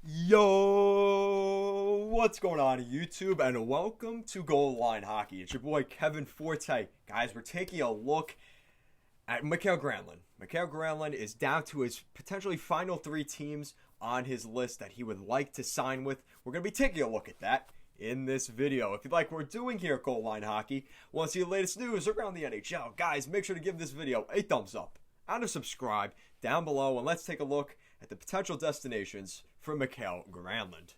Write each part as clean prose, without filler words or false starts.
Yo, what's going on YouTube, and welcome to Goal Line Hockey. It's your boy Kevin Forte. Guys, we're taking a look at Mikael Granlund. Mikael Granlund is down to his potentially final three teams on his list that he would like to sign with. We're going to be taking a look at that in this video. If you like what we're doing here at Goal Line Hockey, want to see the latest news around the NHL, guys, make sure to give this video a thumbs up and a subscribe down below, and let's take a look at the potential destinations for Mikael Granlund.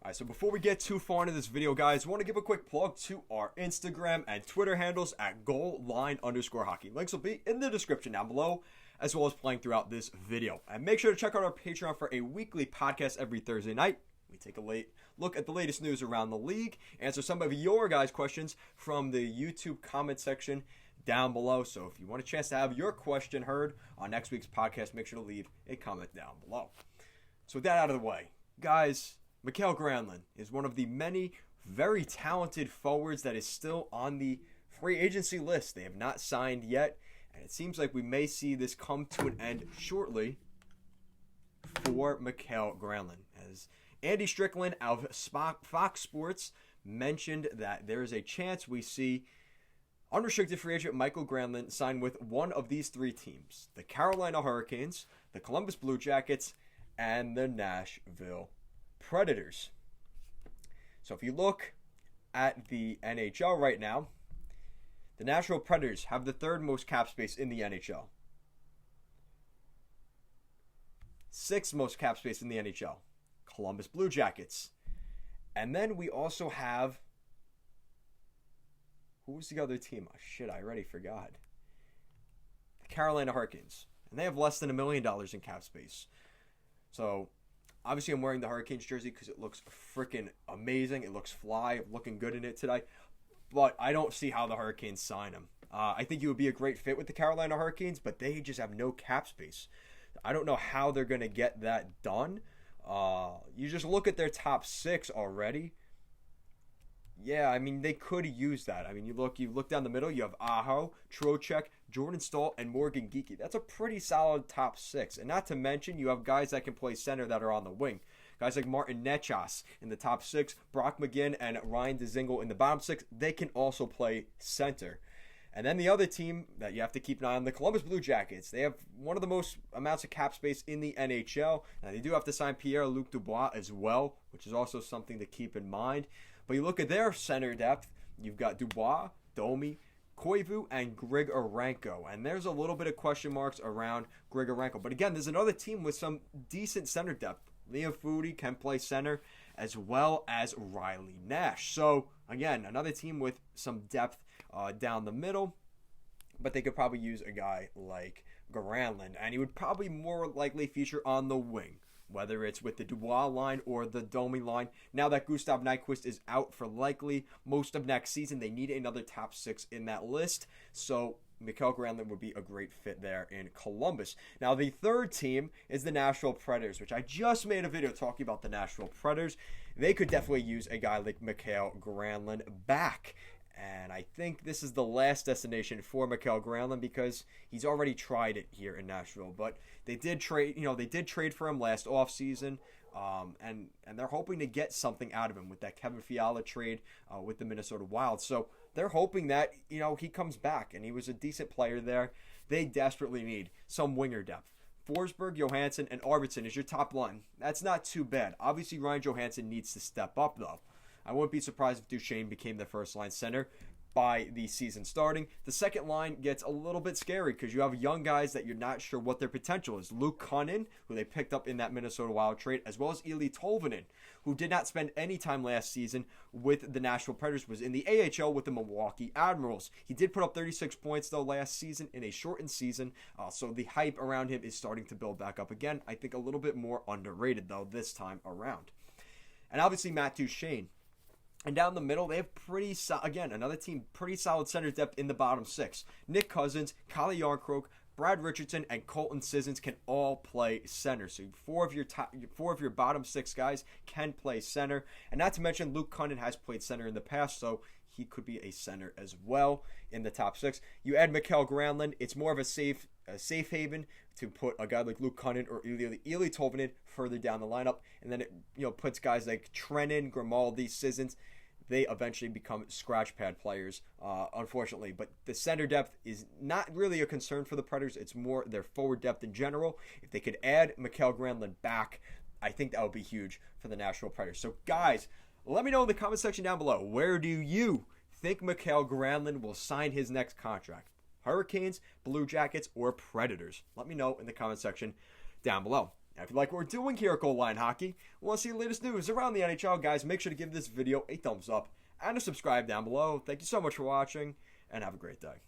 Alright, so before we get too far into this video, guys, I want to give a quick plug to our Instagram and Twitter handles at goalline_hockey. Links will be in the description down below, as well as playing throughout this video. And make sure to check out our Patreon for a weekly podcast every Thursday night. We take a look at the latest news around the league, answer some of your guys' questions from the YouTube comment section down below. So if you want a chance to have your question heard on next week's podcast, make sure to leave a comment down below. So with that out of the way, guys, Mikael Granlund is one of the many very talented forwards that is still on the free agency list. They have not signed yet, and it seems like we may see this come to an end shortly for Mikael Granlund, as Andy Strickland of Fox Sports mentioned that there is a chance we see unrestricted free agent Mikael Granlund sign with one of these three teams: the Carolina Hurricanes, the Columbus Blue Jackets, and the Nashville Predators. So if you look at the NHL right now, the Nashville Predators have the third most cap space in the NHL. Sixth most cap space in the NHL. Columbus Blue Jackets. And then we also have, who was the other team? Oh, shit, I already forgot. The Carolina Hurricanes. And they have less than $1 million in cap space. So, obviously I'm wearing the Hurricanes jersey because it looks freaking amazing. It looks fly. I'm looking good in it today. But I don't see how the Hurricanes sign him. I think he would be a great fit with the Carolina Hurricanes, but they just have no cap space. I don't know how they're going to get that done. You just look at their top six already. Yeah, I mean, they could use that. I mean, you look down the middle, you have Aho, Trocheck, Jordan Staal, and Morgan Geekie. That's a pretty solid top six. And not to mention, you have guys that can play center that are on the wing. Guys like Martin Necas in the top six, Brock McGinn and Ryan Dzingel in the bottom six. They can also play center. And then the other team that you have to keep an eye on, the Columbus Blue Jackets. They have one of the most amounts of cap space in the NHL. Now, they do have to sign Pierre-Luc Dubois as well, which is also something to keep in mind. But you look at their center depth, you've got Dubois, Domi, Koivu, and Grigorenko. And there's a little bit of question marks around Grigorenko. But again, there's another team with some decent center depth. Liam Foudy can play center, as well as Riley Nash. So, again, another team with some depth down the middle, but they could probably use a guy like Granlund, and he would probably more likely feature on the wing, whether it's with the Dubois line or the Domi line. Now that Gustav Nyquist is out for likely most of next season, they need another top six in that list, so Mikael Granlund would be a great fit there in Columbus. Now, the third team is the Nashville Predators, which I just made a video talking about the Nashville Predators. They could definitely use a guy like Mikael Granlund back. And I think this is the last destination for Mikael Granlund because he's already tried it here in Nashville. But they did trade, for him last offseason. And they're hoping to get something out of him with that Kevin Fiala trade with the Minnesota Wild. So they're hoping that, he comes back, and he was a decent player there. They desperately need some winger depth. Forsberg, Johansson, and Arvidsson is your top line. That's not too bad. Obviously, Ryan Johansson needs to step up, though. I wouldn't be surprised if Duchesne became the first-line center by the season starting. The second line gets a little bit scary because you have young guys that you're not sure what their potential is. Luke Kunin, who they picked up in that Minnesota Wild trade, as well as Eeli Tolvanen, who did not spend any time last season with the Nashville Predators, was in the AHL with the Milwaukee Admirals. He did put up 36 points, though, last season in a shortened season, so the hype around him is starting to build back up again. I think a little bit more underrated, though, this time around. And obviously, Matt Duchesne. And down the middle, they have another team, pretty solid center depth in the bottom six. Nick Cousins, Calle Jarnkrok, Brad Richardson, and Colton Sissons can all play center. So four of your bottom six guys can play center. And not to mention, Luke Kunin has played center in the past, so he could be a center as well in the top 6. You add Mikael Granlund, it's more of a safe haven to put a guy like Luke Kunin or Eli Tolvanen further down the lineup, and then it puts guys like Trennan, Grimaldi, Sissons. They eventually become scratch pad players, unfortunately. But the center depth is not really a concern for the Predators. It's more their forward depth in general. If they could add Mikael Granlund back, I think that would be huge for the Nashville Predators. So, guys, let me know in the comment section down below, where do you think Mikael Granlund will sign his next contract? Hurricanes, Blue Jackets, or Predators? Let me know in the comment section down below. Now, if you like what we're doing here at Goal Line Hockey, want to see the latest news around the NHL, guys, make sure to give this video a thumbs up and a subscribe down below. Thank you so much for watching, and have a great day.